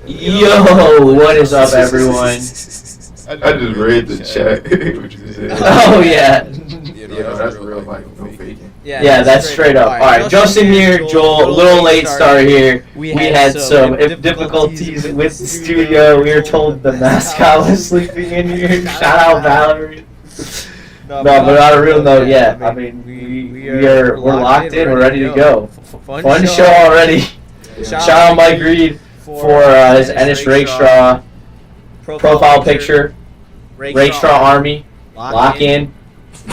Yo, what is up, everyone? I just read the chat. What you said. Oh, yeah. Yeah, that's real life, no faking. Yeah, that's straight up. All right, Justin here, Joel, a little late start here. We had some difficulties with the studio. We were told the mascot was sleeping in here. Shout out Valerie. No, but on a real note, yeah. I mean, we're locked in. We're ready to go. Fun show already. Shout out Mike Reed for his Ennis Rakestraw profile picture. Rakestraw Army. Lock in.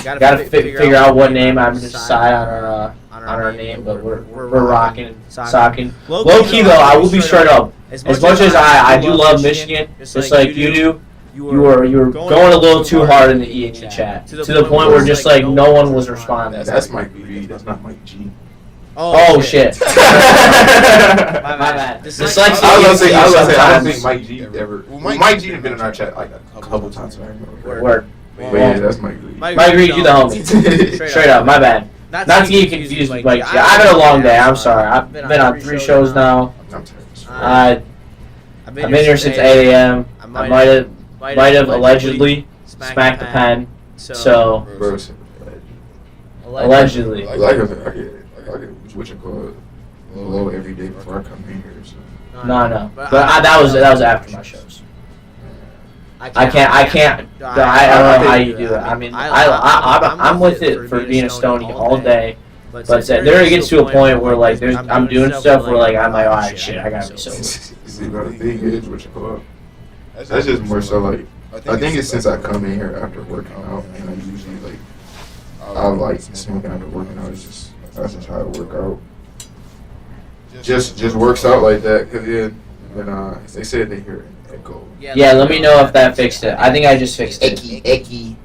Gotta figure out what name. I'm gonna decide on our name, but we're rocking, socking. Low key though, I will be straight up. As much as I do love Michigan, just like you do, you were going a little too hard in the E&E chat to the point where just like no one was responding. That's Mike Reed. That's not Mike G. Oh shit! My bad. Dyslexia. I was gonna say I don't think Mike G ever. Mike G has been in our chat like a couple times. Word. But yeah, that's Mike Reed. Mike Reed, you the homie. Straight up, my bad. Not to get confused with Mike G. I've had a long day. I'm sorry. I've been on 3 shows now. I've been here since 8 a.m. I might have allegedly smacked the pen. So allegedly. Like I get what you call it, low every day before I come in here. So. No. But that was after my shows. I can't. I don't know how you do it. I mean, I'm with it for being a Stony all day. But there it gets to a point where like I'm doing stuff where like I'm like, all right, shit, I gotta be sober. See, but the thing is, what you call it, that's just more so like I think it's since I come in here after working out, and I usually like I like smoking after working out. It's just that's just how it work out. Just works out like that, cause yeah, and they said they hear it go. Yeah, let me know if that fixed it. I think I just fixed it. Icky.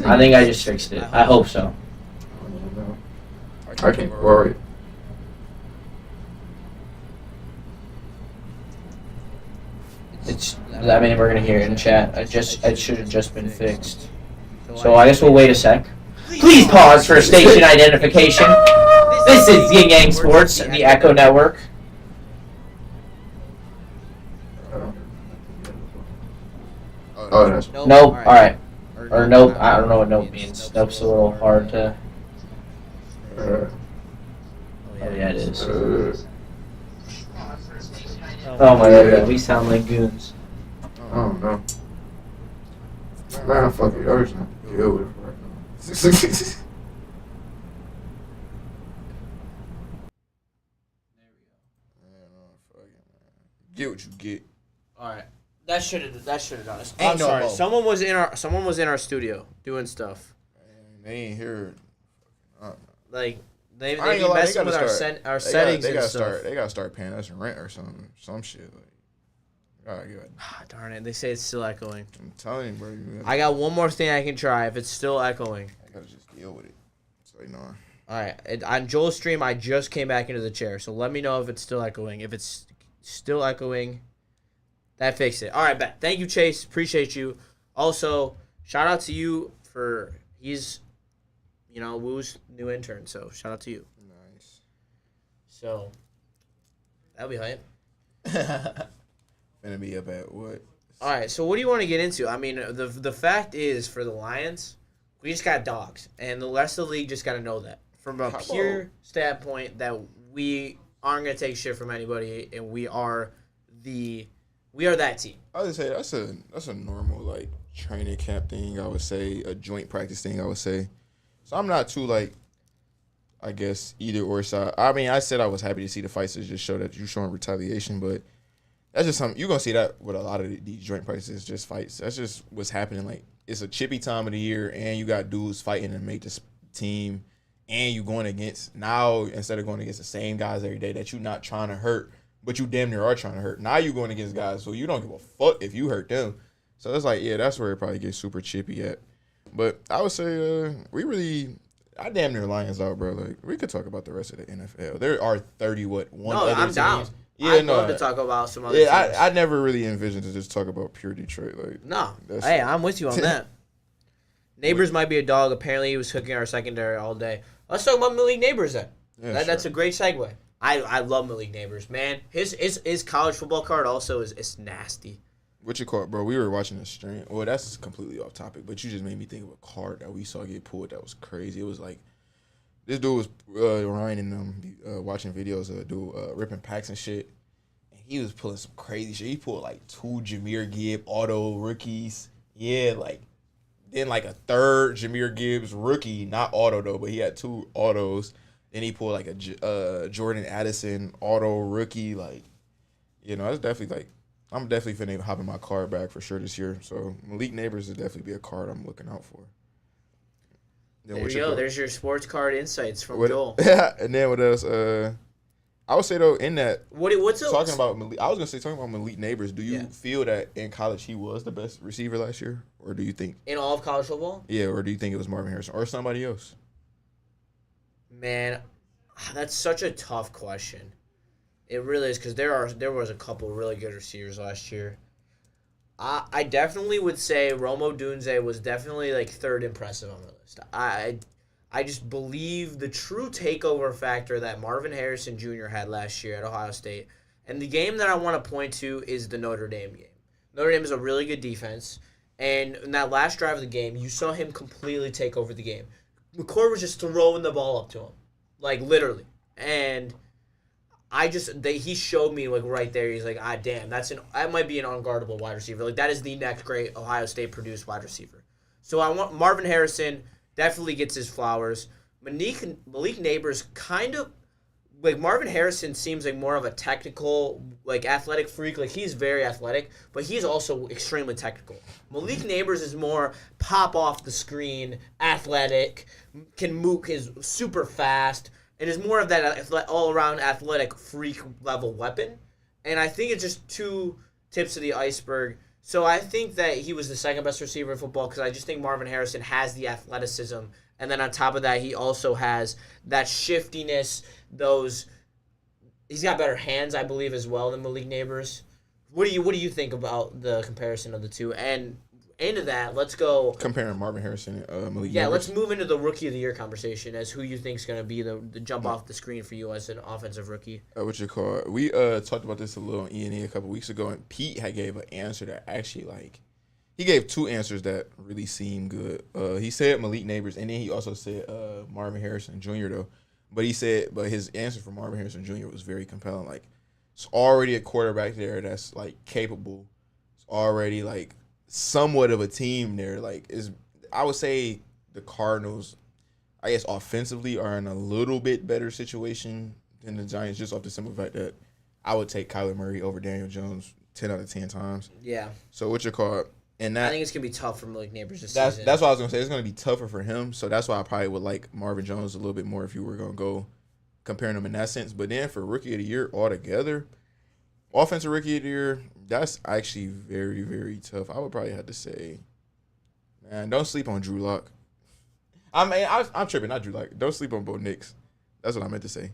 I think I just fixed it. I hope so. I can't worry. I mean, we're gonna hear it in chat. It should have just been fixed. So I guess we'll wait a sec. Please pause for station identification. This is YingYangSports, the Echo Network. Oh, that's nope. All right. Or nope. I don't know what nope means. Nope's a little hard to. Oh yeah, it is. Oh my god, we sound like goons. Oh no. Man, fuck it. I was not deal with it right now. Get what you get. All right. That should have done it. I'm sorry. Someone was in our studio doing stuff. Man, they ain't here. Like they be messing with our settings and stuff. They gotta start paying us rent or some shit. Like, darn it! They say it's still echoing. I'm telling you, bro. I got one more thing I can try. If it's still echoing, I gotta just deal with it. It's like no. All right. On Joel's stream, I just came back into the chair, so let me know if it's still echoing. If it's still echoing, that fixed it. All right, bet. Thank you, Chase. Appreciate you. Also, shout out to you for he's, Woo's new intern. So shout out to you. Nice. So that'll be hype. Gonna be up at what? All right. So what do you want to get into? I mean, the fact is for the Lions, we just got dogs, and the rest of the league just got to know that from a pure standpoint that we aren't gonna take shit from anybody, and we are that team. I would say that's a normal like training camp thing. I would say a joint practice thing. I would say, so I'm not too like, I guess either or side. I mean, I said I was happy to see the fights to just show that you're showing retaliation, but that's just something you're gonna see that with a lot of these joint practices, just fights. That's just what's happening. Like it's a chippy time of the year, and you got dudes fighting to make this team, and you going against now instead of going against the same guys every day that you're not trying to hurt. But you damn near are trying to hurt. Now you're going against guys, so you don't give a fuck if you hurt them. So it's like, yeah, that's where it probably gets super chippy at. But I would say I damn near Lions out, bro. Like, we could talk about the rest of the NFL. There are 31 other I'm teams. down. Yeah, I'd love to talk about some other teams. I never really envisioned to just talk about pure Detroit. Like, no. Hey, I'm with you on that. Neighbors might be a dog. Apparently, he was hooking our secondary all day. Let's talk about League Neighbors then. Yeah, That's a great segue. I love Malik Neighbors, man. His college football card also is nasty. What you call it, bro? We were watching a stream. Well, that's completely off topic, but you just made me think of a card that we saw get pulled that was crazy. It was like this dude was Ryan and them watching videos of a dude ripping packs and shit, and he was pulling some crazy shit. He pulled like 2 Jahmyr Gibbs auto rookies, then like a third Jahmyr Gibbs rookie, not auto though, but he had 2 autos. Then he pulled like a Jordan Addison auto rookie, like it's definitely like. I'm definitely finna hop in my card back for sure this year. So Malik Neighbors would definitely be a card I'm looking out for. Then there you go. There's your sports card insights from Joel. And then what else? I would say though in that what's talking about Malik, I was gonna say talking about Malik Neighbors. Do you feel that in college he was the best receiver last year, or do you think in all of college football? Yeah, or do you think it was Marvin Harrison or somebody else? Man, that's such a tough question. It really is because there was a couple really good receivers last year. I definitely would say Rome Odunze was definitely like third impressive on the list. I just believe the true takeover factor that Marvin Harrison Jr. had last year at Ohio State. And the game that I want to point to is the Notre Dame game. Notre Dame is a really good defense. And in that last drive of the game, you saw him completely take over the game. McCord was just throwing the ball up to him. Like, literally. And he showed me like right there. He's like, damn, that might be an unguardable wide receiver. Like that is the next great Ohio State produced wide receiver. So I want Marvin Harrison definitely gets his flowers. Malik Neighbors kind of like Marvin Harrison seems like more of a technical, like athletic freak. Like he's very athletic, but he's also extremely technical. Malik Neighbors is more pop off the screen, athletic, can move, is super fast. It is more of that all-around athletic freak level weapon. And I think it's just 2 tips of the iceberg. So I think that he was the second best receiver in football because I just think Marvin Harrison has the athleticism. And then on top of that, he also has that shiftiness, he's got better hands, I believe, as well than Malik Neighbors. What do you think about the comparison of the two? And into that, let's go comparing Marvin Harrison and Malik. Yeah, Neighbors. let's move into the rookie of the year conversation as who you think is going to be the jump off the screen for you as an offensive rookie. What you call it? We talked about this a little on E&E a couple weeks ago, and Pete had gave an answer that actually he gave 2 answers that really seemed good. He said Malik Neighbors, and then he also said Marvin Harrison Jr. though. But his answer for Marvin Harrison Jr. was very compelling. Like it's already a quarterback there that's like capable. It's already like somewhat of a team there. I would say the Cardinals, I guess offensively, are in a little bit better situation than the Giants just off the simple fact that I would take Kyler Murray over Daniel Jones 10 out of 10 times. Yeah. So what you call it? And that, I think it's going to be tough for Malik Neighbors this season. That's what I was going to say. It's going to be tougher for him. So that's why I probably would like Marvin Jones a little bit more if you were going to go comparing them in that sense. But then for Rookie of the Year altogether, Offensive Rookie of the Year, that's actually very, very tough. I would probably have to say, man, don't sleep on Drew Lock. I'm tripping, not Drew Lock. Don't sleep on Bo Nix. That's what I meant to say.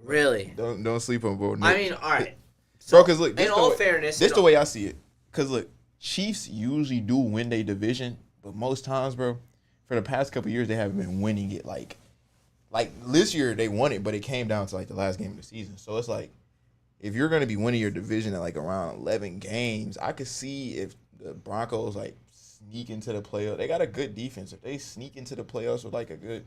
Really? Don't sleep on Bo Nix. I mean, all right. So, bro, because look, in all fairness, this is the way I see it. Because look, Chiefs usually do win their division, but most times, bro, for the past couple of years, they haven't been winning it. Like this year, they won it, but it came down to like the last game of the season. So it's like, if you're going to be winning your division at like around 11 games, I could see if the Broncos like sneak into the playoffs. They got a good defense. If they sneak into the playoffs with like a good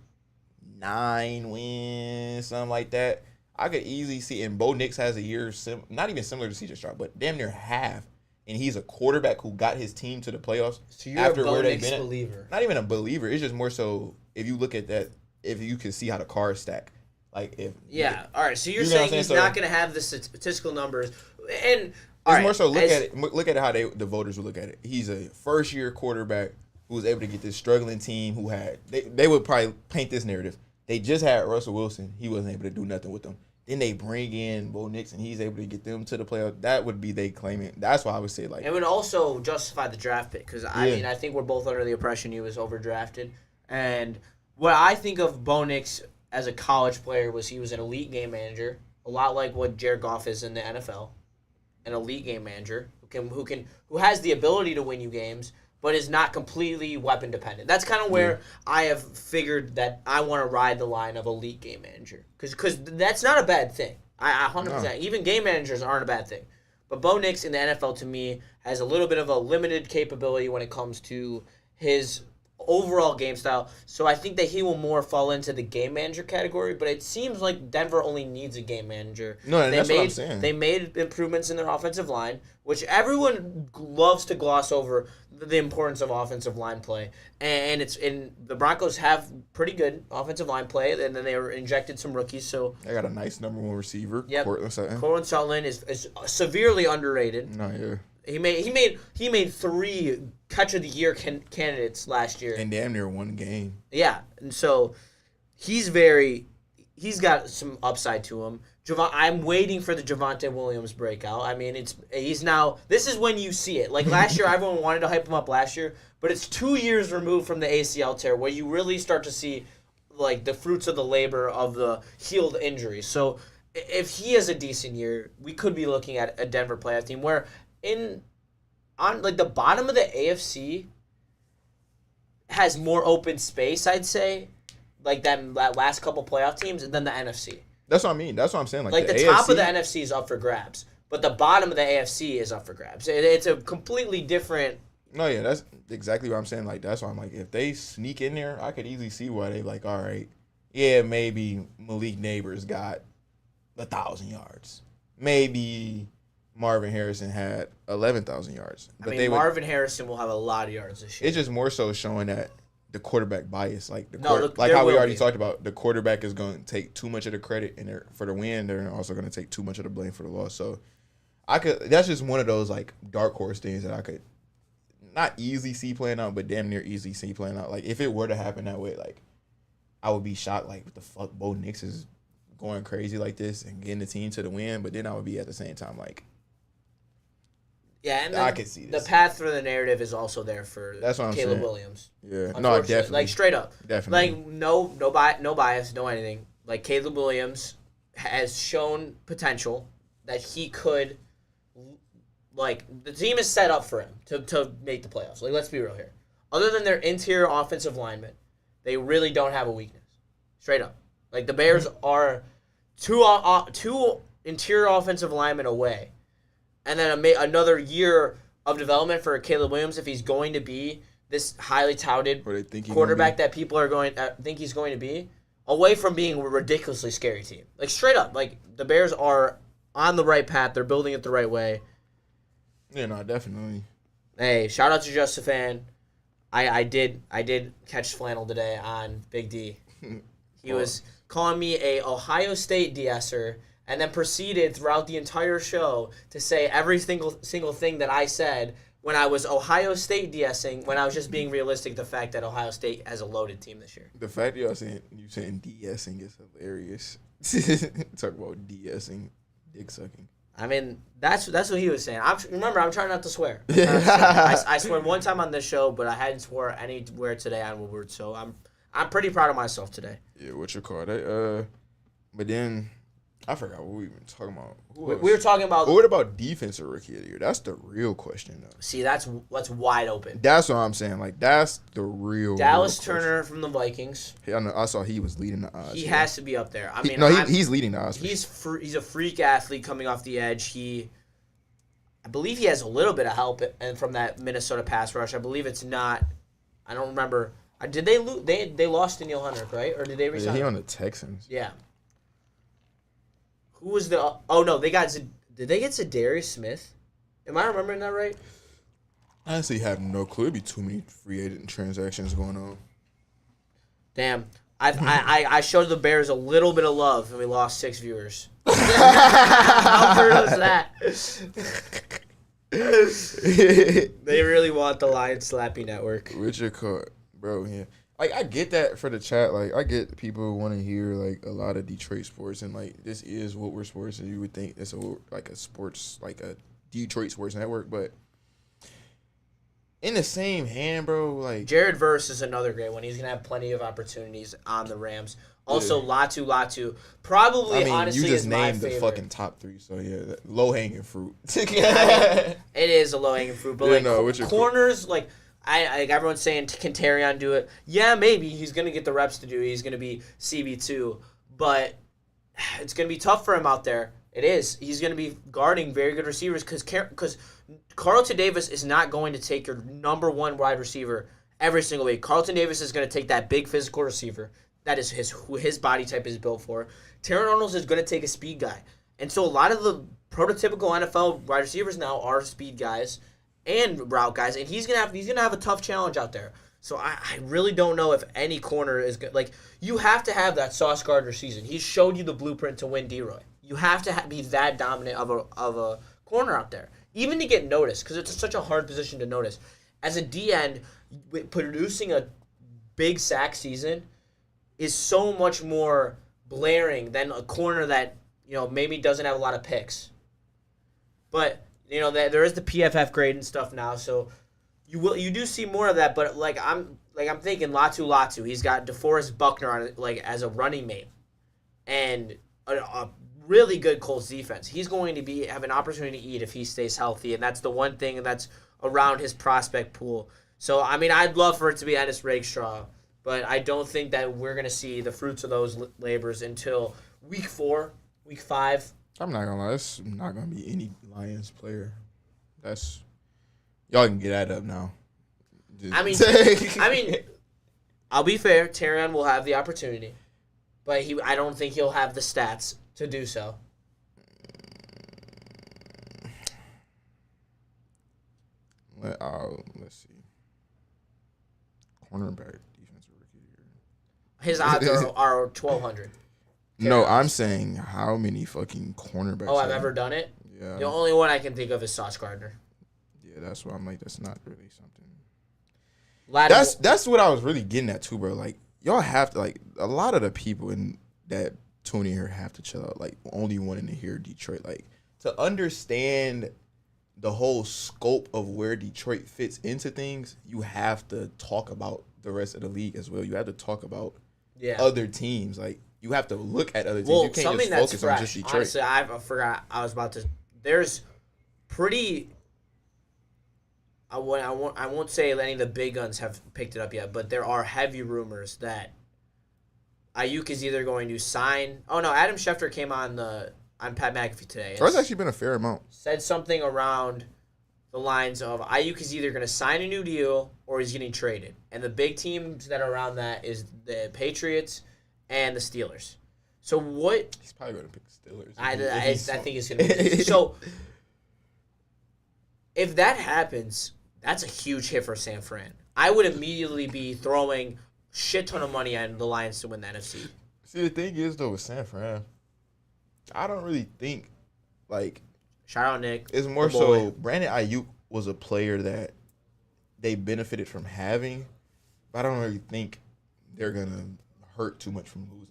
9 wins, something like that, I could easily see. And Bo Nix has a year, not even similar to CJ Stroud, but damn near half. And he's a quarterback who got his team to the playoffs. So you're after a Bo Nix believer. Not even a believer. It's just more so if you look at that, if you can see how the cards stack. All right. So you're saying he's not going to have the statistical numbers, and it's more so look at how the voters would look at it. He's a first year quarterback who was able to get this struggling team who had they would probably paint this narrative. They just had Russell Wilson. He wasn't able to do nothing with them. Then they bring in Bo Nix and he's able to get them to the playoffs. That would be they claiming. That's why I would say it would also justify the draft pick because I think we're both under the impression he was overdrafted. And what I think of Bo Nix as a college player was he was an elite game manager, a lot like what Jared Goff is in the NFL, an elite game manager who has the ability to win you games, but is not completely weapon dependent. That's kind of where I have figured that I want to ride the line of elite game manager. Because that's not a bad thing. I 100%. No. Even game managers aren't a bad thing. But Bo Nix in the NFL, to me, has a little bit of a limited capability when it comes to his overall game style. So I think that he will more fall into the game manager category, but it seems like Denver only needs a game manager. No, that's what I'm saying. They made improvements in their offensive line, which everyone loves to gloss over the importance of offensive line play. And the Broncos have pretty good offensive line play, and then they were injected some rookies. So they got a nice number 1 receiver. Yep. Courtland Sutton is severely underrated. No, yeah. He made 3 catch of the year candidates last year. And damn near 1 game. Yeah, and so he's got some upside to him. I'm waiting for the Javonte Williams breakout. I mean, this is when you see it. Like last year, everyone wanted to hype him up last year, but it's 2 years removed from the ACL tear where you really start to see like the fruits of the labor of the healed injury. So if he has a decent year, we could be looking at a Denver playoff team where on like the bottom of the AFC has more open space, I'd say, like that last couple playoff teams than the NFC. That's what I mean. That's what I'm saying. Like the AFC, top of the NFC is up for grabs, but the bottom of the AFC is up for grabs. It's a completely different. No, yeah, that's exactly what I'm saying. Like that's why I'm like, if they sneak in there, I could easily see why they like, all right, yeah, maybe Malik Neighbors got 1,000 yards, maybe Marvin Harrison had 11,000 yards. But Marvin Harrison will have a lot of yards this year. It's just more so showing that the quarterback bias, like how we already talked about, the quarterback is going to take too much of the credit, and for the win, they're also going to take too much of the blame for the loss. So that's just one of those like dark horse things that I could not easily see playing out, but damn near easily see playing out. Like if it were to happen that way, like I would be shocked. Like what the fuck, Bo Nix is going crazy like this and getting the team to the win, but then I would be at the same time like. Yeah, and I can see this. The path for the narrative is also there for Caleb Williams. Yeah, no, definitely. Like straight up, definitely. Like no bias, no anything. Like Caleb Williams has shown potential that he could. Like the team is set up for him to make the playoffs. Like let's be real here. Other than their interior offensive linemen, they really don't have a weakness. Straight up, like the Bears are two interior offensive linemen away. And then another year of development for Caleb Williams if he's going to be this highly touted quarterback that people are think he's going to be, away from being a ridiculously scary team. Like straight up, like the Bears are on the right path. They're building it the right way. Yeah, no, definitely. Hey, shout out to Justifan. I did catch flannel today on Big D. He was calling me a Ohio State de-esser. And then proceeded throughout the entire show to say every single thing that I said when I was Ohio State de-essing, when I was just being realistic, the fact that Ohio State has a loaded team this year. The fact that you saying de-essing is hilarious. Talk about de-essing, dick sucking. I mean, that's what he was saying. Remember, I'm trying not to swear. I swear one time on this show, but I hadn't swore anywhere today on Woodward, so I'm pretty proud of myself today. Yeah, what you call it? But then. I forgot what we were talking about. We were talking about... What about defensive rookie of the year? That's the real question, though. See, that's wide open. That's what I'm saying. Like, that's the real Dallas Turner from the Vikings. I saw he was leading the odds. He has to be up there. I mean, he's leading the odds. He's a freak athlete coming off the edge. I believe he has a little bit of help from that Minnesota pass rush. I believe it's not... I don't remember. Did they lose? They lost to Neil Hunter, right? Or did they resign? Yeah, he on the Texans. Yeah. Who was the... Oh, no, did they get Zadarius Smith? Am I remembering that right? I honestly have no clue. There'd be too many free agent transactions going on. Damn. I showed the Bears a little bit of love, and we lost 6 viewers. How hurt was that? They really want the Lion Slappy Network. Richard Court. Bro, yeah. Like, I get that for the chat. Like, I get people want to hear, like, a lot of Detroit sports. And, like, this is what we're sports. And you would think it's a sports, like a Detroit sports network. But in the same hand, bro, like... Jared Verse is another great one. He's going to have plenty of opportunities on the Rams. Also, yeah. Latu. Probably, honestly, you just is my named the fucking top 3. So, yeah, low-hanging fruit. It is a low-hanging fruit. But, like, corners, like... Like everyone's saying, can Terrion do it? Yeah, maybe he's gonna get the reps to do it. He's gonna be CB2, but it's gonna be tough for him out there. It is. He's gonna be guarding very good receivers because Carlton Davis is not going to take your number one wide receiver every single week. Carlton Davis is gonna take that big physical receiver. That is who his body type is built for. Terrion Arnold is gonna take a speed guy, and so a lot of the prototypical NFL wide receivers now are speed guys and route guys, and he's gonna have a tough challenge out there. So I really don't know if any corner is good. Like, you have to have that Sauce Gardner season. He showed you the blueprint to win D-Roy. You have to be that dominant of a corner out there, even to get noticed, because it's such a hard position to notice. As a D-end, producing a big sack season is so much more blaring than a corner that maybe doesn't have a lot of picks. But there is the PFF grade and stuff now, so you do see more of that. But I'm thinking Latu. He's got DeForest Buckner on it, as a running mate, and a really good Colts defense. He's going to have an opportunity to eat if he stays healthy, and that's the one thing that's around his prospect pool. So I'd love for it to be Ennis Rakestraw, but I don't think that we're going to see the fruits of those labors until week 4, week 5. I'm not gonna lie, it's not gonna be any Lions player. Y'all can get that up now. I'll be fair. Terrion will have the opportunity, but I don't think he'll have the stats to do so. Let's see. Cornerback defensive rookie of the year. His odds are 1,200. No, I'm saying how many fucking cornerbacks. Oh, I've ever done it? Yeah. The only one I can think of is Sauce Gardner. Yeah, that's why I'm like, that's not really something. That's what I was really getting at too, bro. Like, y'all have to, a lot of the people in that tune in here have to chill out. Like, only wanting to hear Detroit. Like, to understand the whole scope of where Detroit fits into things, you have to talk about the rest of the league as well. You have to talk about other teams. Like, you have to look at other teams. You can't just focus on just Detroit. Honestly, I forgot. I was about to. There's pretty. I won't say any of the big guns have picked it up yet, but there are heavy rumors that Ayuk is either going to sign. Oh no, Adam Schefter came on Pat McAfee today. That's actually been a fair amount. Said something around the lines of Ayuk is either going to sign a new deal or he's getting traded, and the big teams that are around that is the Patriots and the Steelers. So what? He's probably going to pick the Steelers. I think it's going to be. So if that happens, that's a huge hit for San Fran. I would immediately be throwing shit ton of money at the Lions to win the NFC. See, the thing is, though, with San Fran, I don't really think, shout out Nick. It's more so Brandon Ayuk was a player that they benefited from having, but I don't really think they're going to hurt too much from losing.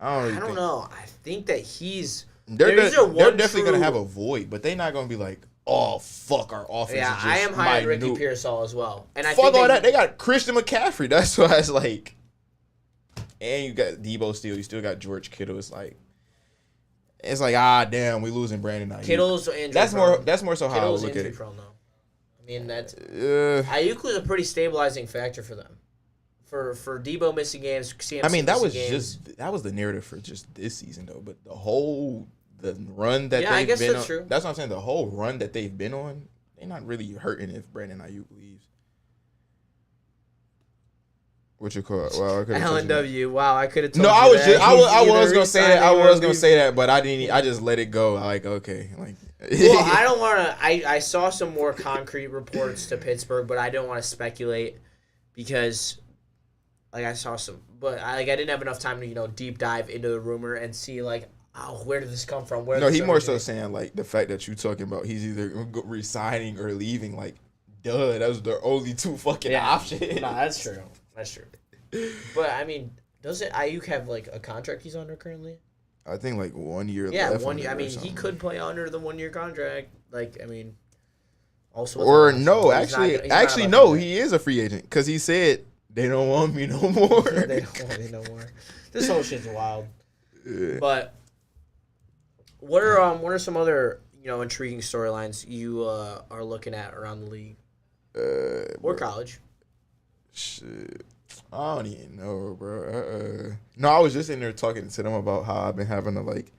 I don't know. I think that they're definitely going to have a void, but they're not going to be like, oh, fuck, our offense is just I am high on Ricky Pearsall as well. And fuck all that. They got Christian McCaffrey. That's why it's like, and you got Debo still. You still got George Kittle. It's like, damn, we losing Brandon Ayuk. Kittle's injury prone. That's more so how I look at it. Prone, Ayuk was a pretty stabilizing factor for them. For Debo missing games, CMC that was the narrative for just this season though. But the run that they've been on, true. That's what I'm saying. The whole run that they've been on, they're not really hurting if Brandon Ayuk leaves. What you call it? Well, I could LNW. Wow, I could have told you. No, I was gonna say that. I was gonna say that, but I didn't. I just let it go. Okay. Well, I don't want to. I saw some more concrete reports to Pittsburgh, but I don't want to speculate because, I saw some, but I didn't have enough time to deep dive into the rumor and see where did this come from? No, he more so saying the fact that you talking about he's either resigning or leaving. Duh, those are the only two fucking options. No, that's true. That's true. But doesn't Ayuk have a contract he's under currently? I think 1 year. Yeah, 1 year. He could play under the 1 year contract. Also. Or no, actually no, he is a free agent because he said they don't want me no more. They don't want me no more. This whole shit's wild. Yeah. But what are some other intriguing storylines you are looking at around the league? Or college. Shit. I don't even know, bro. No, I was just in there talking to them about how I've been having to, like,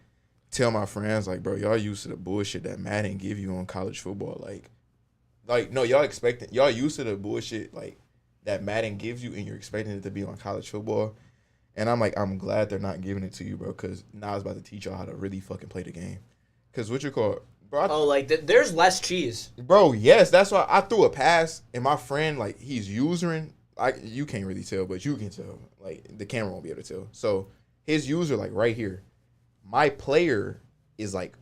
tell my friends, like, bro, y'all used to the bullshit that Madden give you on college football. Like no, y'all used to the bullshit, like, that Madden gives you, and you're expecting it to be on college football. And I'm like, I'm glad they're not giving it to you, bro, because now it's about to teach y'all how to really fucking play the game. Because what you call it? Bro, there's less cheese. Bro, yes, that's why I threw a pass, and my friend, like, he's usering, you can't really tell, but you can tell. Like, the camera won't be able to tell. So, his user, like, right here. My player is, like,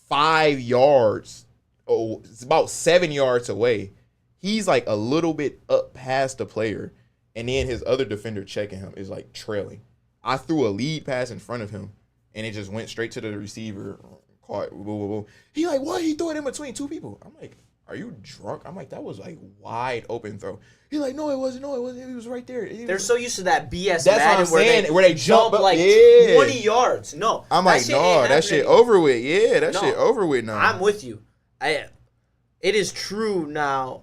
5 yards. Oh, it's about 7 yards away. He's, like, a little bit up past the player, and then his other defender checking him is, like, trailing. I threw a lead pass in front of him, and it just went straight to the receiver. Caught. He like, what? He threw it in between two people. I'm like, are you drunk? I'm like, that was like wide open throw. He like, no, it wasn't. No, it wasn't. He was right there. They're so used to that BS. That's what I'm saying. Where they jump like 20 yards. No, I'm like, no, that shit over with. Yeah, that shit over with now. I'm with you. It is true now.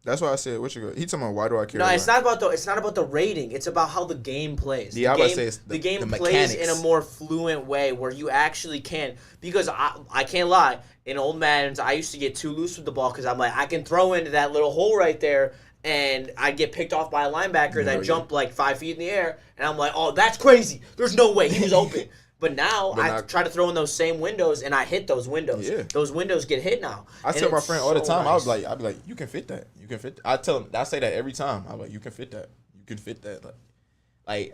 That's why I said, what you go? He talking about why do I care? No, it's not about the rating. It's about how the game plays. Yeah, I was about to say it's the game plays in a more fluent way where you actually can. Because I can't lie, in old Maddens, I used to get too loose with the ball because I'm like, I can throw into that little hole right there, and I'd get picked off by a linebacker that jumped like 5 feet in the air, and I'm like, oh, that's crazy. There's no way he was open. But now I try to throw in those same windows, and I hit those windows. Yeah. Those windows get hit now. I tell my friend all the time, nice. I'd be like, you can fit that. You can fit that. I tell him, I say that every time. I'm like, you can fit that. You can fit that. Like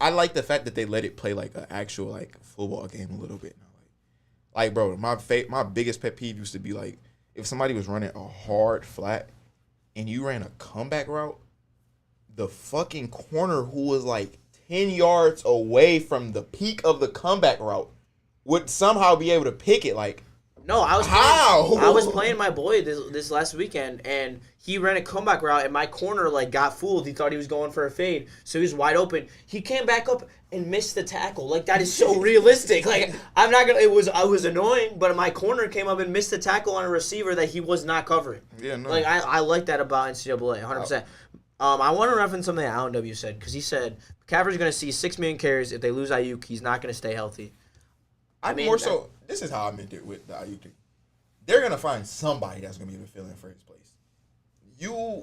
I like the fact that they let it play like an actual like football game a little bit now. Like bro, my biggest pet peeve used to be like if somebody was running a hard flat and you ran a comeback route, the fucking corner who was like 10 yards away from the peak of the comeback route would somehow be able to pick it. Like, no, I was playing my boy this last weekend, and he ran a comeback route, and my corner like got fooled. He thought he was going for a fade, so he was wide open. He came back up and missed the tackle. Like, that is so realistic. Like, I'm not gonna. I was annoying, but my corner came up and missed the tackle on a receiver that he was not covering. Yeah, no. Like, I like that about NCAA, 100%. I want to reference something that Alan W said, because he said McCaffrey's going to see 6 million carries. If they lose Ayuk, he's not going to stay healthy. This is how I meant it with the Ayuk thing. They're going to find somebody that's going to be able to fill in for his place.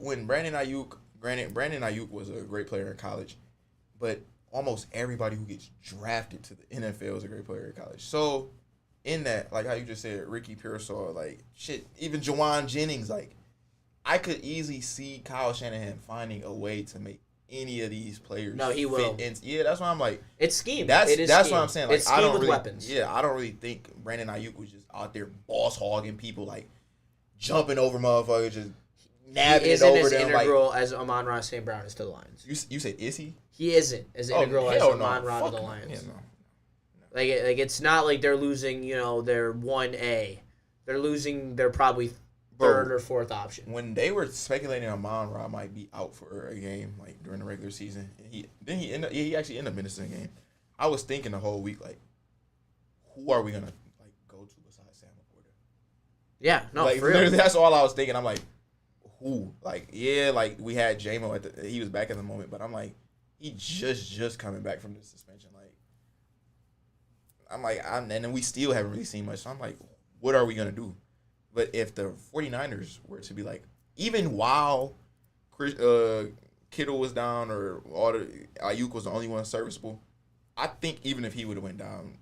When Brandon Ayuk was a great player in college, but almost everybody who gets drafted to the NFL is a great player in college. So, in that, like how you just said, Ricky Pearsall, like, shit, even Jawan Jennings, like, I could easily see Kyle Shanahan finding a way to make any of these players. No, he will. Yeah, that's why I'm like. It's scheme. That's scheme. What I'm saying. Like, it's scheme with weapons. Yeah, I don't really think Brandon Ayuk was just out there boss hogging people, like jumping over motherfuckers, just nabbing it over them. He isn't as integral as Amon-Ra St. Brown is to the Lions. You said is he? He isn't as integral as Amon-Ra to the Lions. Yeah, no. Like it's not like they're losing. Their 1A. They're losing. They're probably third or fourth option. When they were speculating Amon-Ra might be out for a game, like during the regular season, he actually ended up missing a game. I was thinking the whole week, like, who are we gonna like go to besides Sam Laporta? Yeah, no, like, for real. That's all I was thinking. I'm like, who? Like, yeah, like we had J-Mo he was back at the moment, but I'm like, he just coming back from the suspension. Like, and then we still haven't really seen much. So I'm like, what are we gonna do? But if the 49ers were to be like, even while Kittle was down or Ayuk was the only one serviceable, I think even if he would have went down,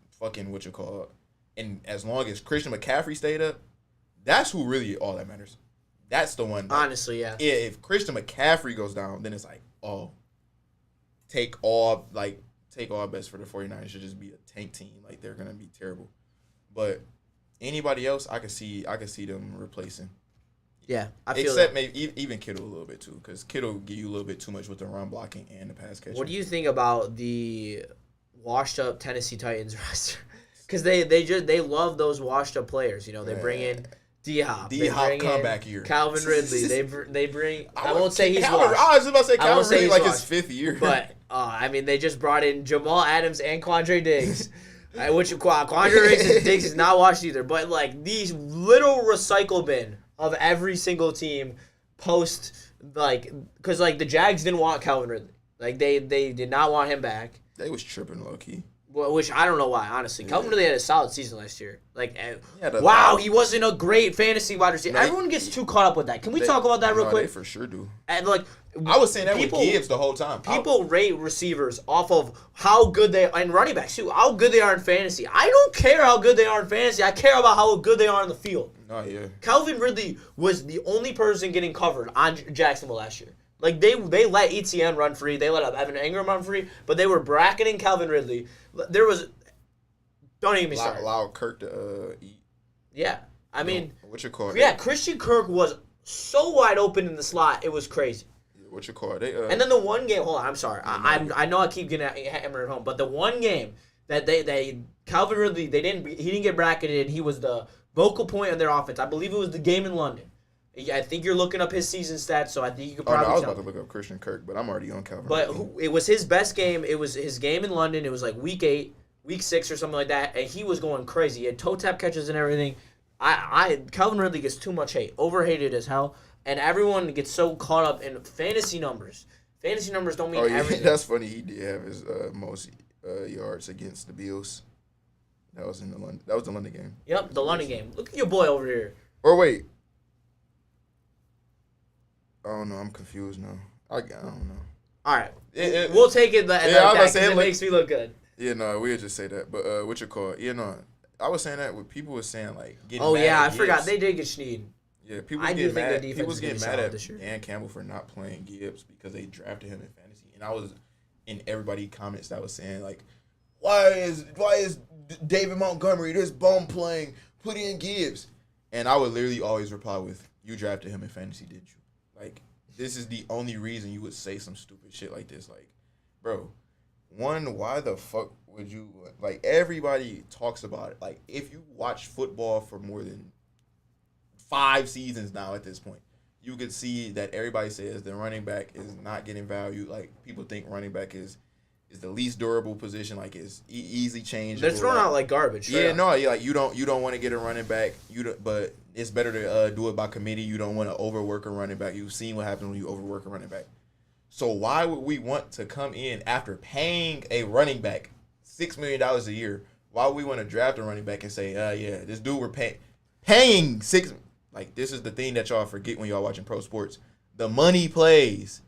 and as long as Christian McCaffrey stayed up, that's who really all that matters. That's the one. Honestly, yeah. If Christian McCaffrey goes down, then it's like, oh, take all bets for the 49ers should just be a tank team. Like, they're gonna be terrible. But anybody else, I could see them replacing. Yeah, I feel except maybe even Kittle a little bit too, because Kittle give you a little bit too much with the run blocking and the pass catching. What do you think about the washed up Tennessee Titans roster? Because they love those washed up players. They bring in D-Hop. D-Hop comeback year. Calvin Ridley. They bring. I won't say he's washed. I was about to say Calvin Ridley like his 5th year. But they just brought in Jamal Adams and Quandre Diggs. Quandre Diggs is not washed either. But like these little recycle bin of every single team post, like, because, like, the Jags didn't want Calvin Ridley. Like, they did not want him back. They was tripping low-key. Which I don't know why, honestly. Yeah. Calvin Ridley had a solid season last year. Like, Yeah, wow, he wasn't a great fantasy wide receiver. Everyone gets too caught up with that. Can we talk about that real quick? They for sure do. And, like, I was saying that with Gibbs the whole time. People rate receivers off of how good they and running backs too, how good they are in fantasy. I don't care how good they are in fantasy. I care about how good they are in the field. Oh yeah. Calvin Ridley was the only person getting covered on Jacksonville last year. Like they let ETN run free, they let Evan Ingram run free, but they were bracketing Calvin Ridley. There was, don't even get me started. Allow Kirk to eat. Yeah, I mean, what you call it? Yeah, Christian Kirk was so wide open in the slot, it was crazy. What you call it? And then the one game, hold on, I'm sorry. I know I keep getting hammered at home, but the one game that they Calvin Ridley, he didn't get bracketed. He was the vocal point of their offense. I believe it was the game in London. I think you're looking up his season stats, so I think you could probably I was tell. about to look up Christian Kirk, but I'm already on Calvin. But it was his best game. It was his game in London. It was like week 8, week 6 or something like that, and he was going crazy. He had toe tap catches and everything. Calvin Ridley gets too much hate, overhated as hell, and everyone gets so caught up in fantasy numbers. Fantasy numbers don't mean everything. That's funny. He did have his most yards against the Bills. That was the London game. Yep, the London game. Look at your boy over here. Or wait. I don't know. I'm confused now. I don't know. All right. We'll take it because it makes me look good. Yeah, no, we'll just say that. But what you call it? Yeah, no. I was saying that when people were saying, like, getting mad yeah, at I forgot. Gibbs. they did get Schneed. Yeah, people was getting mad at Dan Campbell for not playing Gibbs because they drafted him in fantasy. And I was in everybody's comments that was saying, like, why is David Montgomery this bum playing? Put in Gibbs. And I would literally always reply with, you drafted him in fantasy, didn't you? Like, this is the only reason you would say some stupid shit like this. Like, bro, one, why the fuck would you, like, everybody talks about it. Like, if you watch football for more than 5 seasons now at this point, you could see that everybody says the running back is not getting value. Like, people think running back is the least durable position, like it's easy change. They're thrown out like garbage. Yeah, no, like you don't want to get a running back. But it's better to do it by committee. You don't want to overwork a running back. You've seen what happens when you overwork a running back. So why would we want to come in after paying a running back $6 million a year? Why would we want to draft a running back and say, yeah, this dude we're paying $6? Like, this is the thing that y'all forget when y'all watching pro sports. The money plays.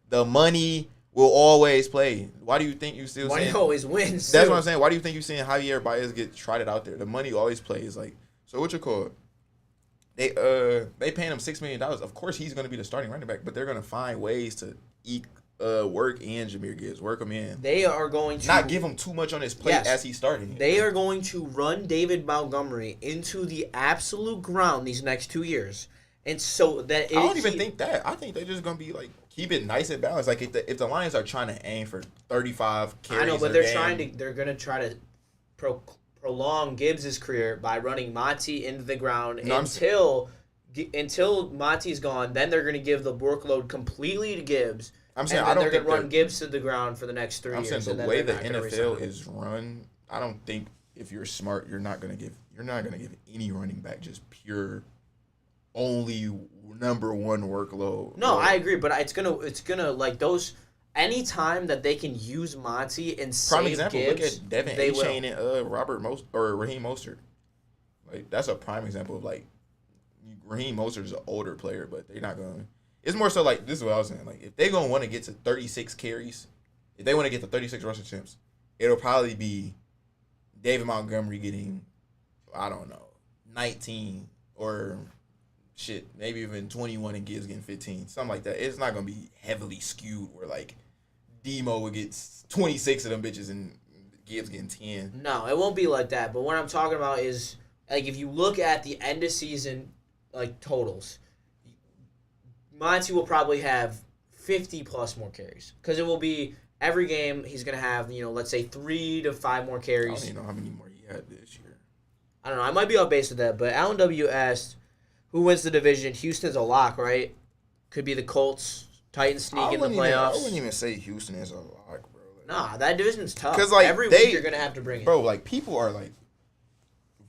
The money will always play. Why do you think you still money always wins? That's what I'm saying. Why do you think you're seeing Javier Baez get trotted out there? The money always plays. Like, so what you call it? They paying him $6 million. Of course he's gonna be the starting running back, but they're gonna find ways to work in Jahmyr Gibbs, work him in. They are going to not give him too much on his plate as he's starting. They are going to run David Montgomery into the absolute ground these next 2 years. And so that I don't even think that. I think they're just gonna be like keep it nice and balanced. Like if the Lions are trying to aim for 35 carries, I know, but they're gonna try to prolong Gibbs' career by running Monty into the ground until Monty's gone. Then they're gonna give the workload completely to Gibbs. I'm saying they're gonna run Gibbs to the ground for the next 3 years. I'm saying the way the NFL is run, I don't think if you're smart, you're not gonna give any running back just pure only number one workload. No, I agree, but it's gonna like those. Anytime that they can use Monty and save Gibbs, look at Devin A-Chain and Raheem Mostert. Like that's a prime example of like Raheem Mostert is an older player, but they're not gonna. It's more so like this is what I was saying. Like if they're gonna want to get to 36 carries, if they want to get to 36 rush attempts, it'll probably be David Montgomery getting, I don't know, 19 or. Shit, maybe even 21 and Gibbs getting 15, something like that. It's not gonna be heavily skewed where like Demo would get 26 of them bitches and Gibbs getting 10. No, it won't be like that. But what I'm talking about is like if you look at the end of season like totals, Monty will probably have 50 plus more carries because it will be every game he's gonna have let's say 3 to 5 more carries. I don't even know how many more he had this year. I don't know. I might be off base with that, but Alan W asked. Who wins the division? Houston's a lock, right? Could be the Colts. Titans sneak in the playoffs. I wouldn't even say Houston is a lock, bro. Nah, that division's tough. Because like every week you're gonna have to bring it. Bro, like people are like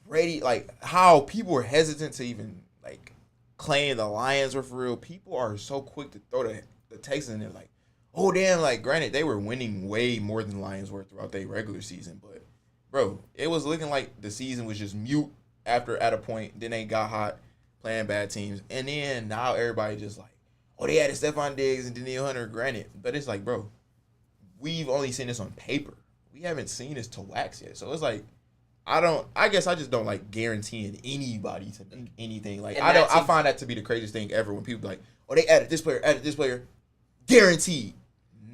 ready, like how people are hesitant to even like claim the Lions were for real, people are so quick to throw the Texans in there like, oh, damn, like, granted, they were winning way more than the Lions were throughout their regular season, but, bro, it was looking like the season was just mute at a point. Then they got hot playing bad teams, and then now everybody just like, oh, they added Stephon Diggs and Danielle Hunter, granted, but it's like, bro, we've only seen this on paper. We haven't seen this to wax yet, so it's like, I guess I just don't like guaranteeing anybody to anything. Like, I find that to be the craziest thing ever when people be like, oh, they added this player, guaranteed.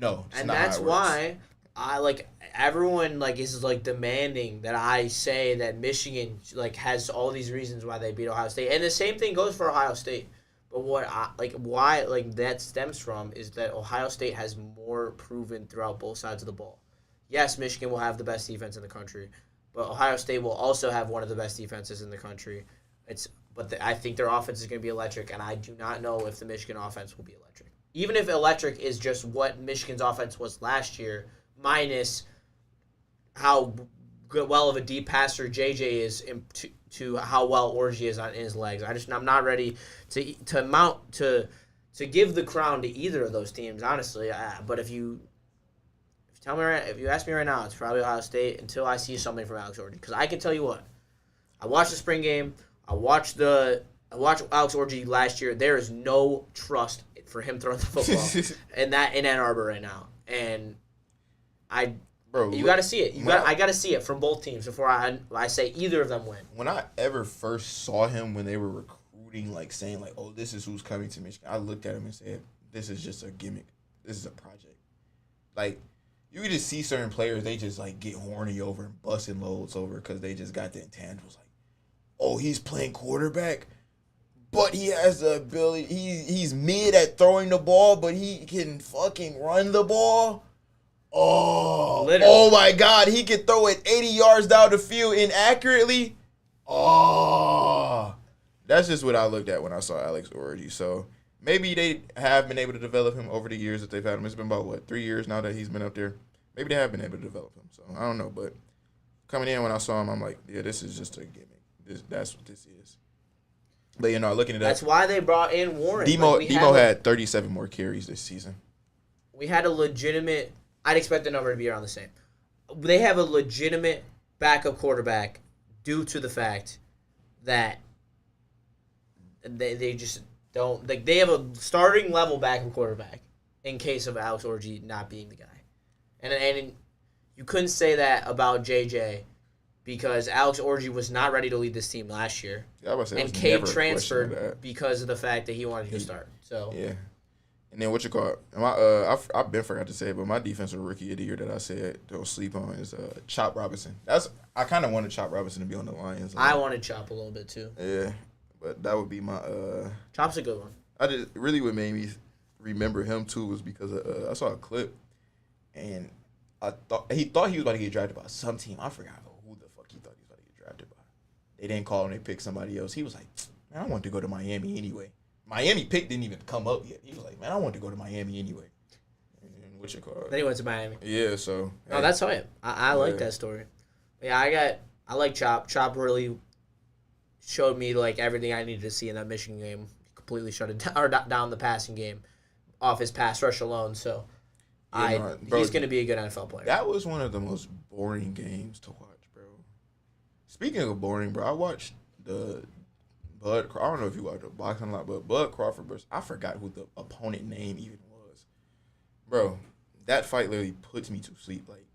No, and that's why I like everyone like is like demanding that I say that Michigan like has all these reasons why they beat Ohio State, and the same thing goes for Ohio State. But why that stems from is that Ohio State has more proven throughout both sides of the ball. Yes, Michigan will have the best defense in the country, but Ohio State will also have one of the best defenses in the country. I think their offense is going to be electric, and I do not know if the Michigan offense will be electric. Even if electric is just what Michigan's offense was last year, minus how well of a deep passer JJ is to how well Orji is on his legs. I'm not ready to give the crown to either of those teams, honestly. But if you ask me right now, it's probably Ohio State until I see something from Alex Orji. Because I can tell you what, I watched the spring game. I watched Alex Orji last year. There is no trust for him throwing the football in Ann Arbor right now, and you got to see it. I got to see it from both teams before I say either of them win. When I ever first saw him when they were recruiting, like saying like, oh, this is who's coming to Michigan, I looked at him and said, this is just a gimmick. This is a project. Like, you could just see certain players, they just like get horny over and busting loads over because they just got the intangibles. Like, oh, he's playing quarterback, but he has the ability. He's mid at throwing the ball, but he can fucking run the ball. Oh, literally. Oh my God, he can throw it 80 yards down the field inaccurately. Oh, that's just what I looked at when I saw Alex Orji. So maybe they have been able to develop him over the years that they've had him. It's been about 3 years now that he's been up there. Maybe they have been able to develop him. So I don't know, but coming in when I saw him, I'm like, yeah, this is just a gimmick. That's what this is. But looking at that, that's why they brought in Warren. Demo had 37 more carries this season. We had a legitimate. I'd expect the number to be around the same. They have a legitimate backup quarterback due to the fact that they just don't like. They have a starting level backup quarterback in case of Alex Orji not being the guy, and you couldn't say that about JJ. Because Alex Orji was not ready to lead this team last year, and Cade transferred because of the fact that he wanted to start. So yeah, and then I've been forgot to say it, but my defensive rookie of the year that I said don't sleep on is Chop Robinson. I kind of wanted Chop Robinson to be on the Lions. I wanted Chop a little bit too. Yeah, but that would be my. Chop's a good one. What made me remember him too was because I saw a clip, and he thought he was about to get drafted by some team. I forgot. They didn't call him. They picked somebody else. He was like, man, I want to go to Miami anyway. Miami pick didn't even come up yet. He was like, man, I want to go to Miami anyway. And what's your call? Then he went to Miami. Yeah, so. Oh, that's how I like that story. Yeah, I like Chop. Chop really showed me like everything I needed to see in that Michigan game. Completely shut it down, or down the passing game off his pass rush alone. So he's going to be a good NFL player. That was one of the most boring games to watch. Speaking of boring, bro, I watched the I don't know if you watched the boxing a lot, but Bud Crawford versus, I forgot who the opponent name even was. Bro, that fight literally puts me to sleep. Like,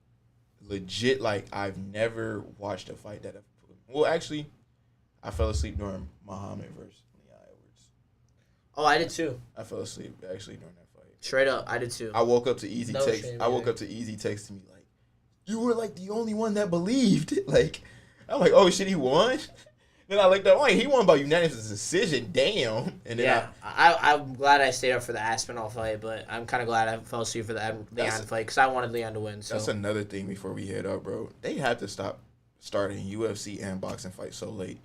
legit, like, I've never watched a fight that actually, I fell asleep during Muhammad versus Leon Edwards. Oh, I did too. I fell asleep, actually, during that fight. Straight up, I did too. I woke up to Easy text. I woke up to Easy text to me, like, you were, like, the only one that believed. Like, I'm like, oh, shit, he won? Then I looked up, oh, he won by unanimous decision. Damn. And then I'm glad I stayed up for the Aspinall fight, but I'm kind of glad I fell asleep for the Leon fight because I wanted Leon to win. So. That's another thing before we head up, bro. They had to stop starting UFC and boxing fights so late.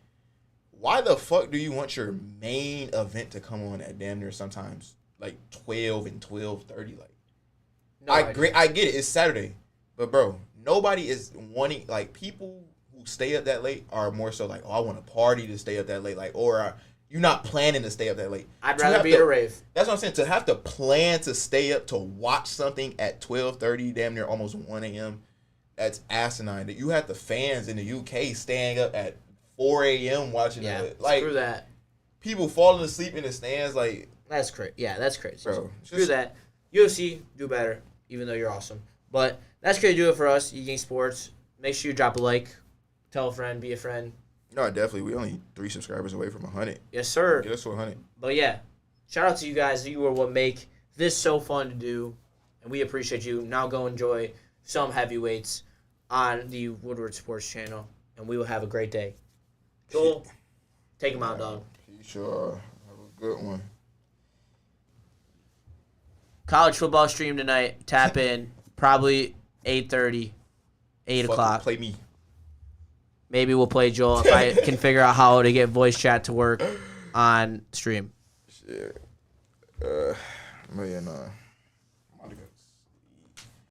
Why the fuck do you want your main event to come on at damn near sometimes like 12 and 12:30? Like, no, I get it. It's Saturday, but bro, nobody is wanting like people. Stay up that late are more so like, oh, I want a party to stay up that late, like, or You're not planning to stay up that late. I'd rather be at a rave. That's what I'm saying. To have to plan to stay up to watch something at 12:30, damn near almost 1 a.m., that's asinine. That you have the fans in the UK staying up at 4 a.m. watching it. Like, screw that. People falling asleep in the stands. Like, that's crazy. Yeah, that's crazy. Bro, screw that. UFC, do better, even though you're awesome. But that's going to do it for us, YingYangSports. Make sure you drop a like, tell a friend, be a friend. No, definitely. We only 3 subscribers away from 100. Yes, sir. Get us to 100. But yeah, shout out to you guys. You are what make this so fun to do, and we appreciate you. Now go enjoy some heavyweights on the Woodward Sports channel, and we will have a great day. Joel, take him out, dog. Sure. Have a good one. College football stream tonight. Tap in. Probably 8:30, 8 o'clock. Play me. Maybe we'll play Joel if I can figure out how to get voice chat to work on stream. Shit. But yeah, nah.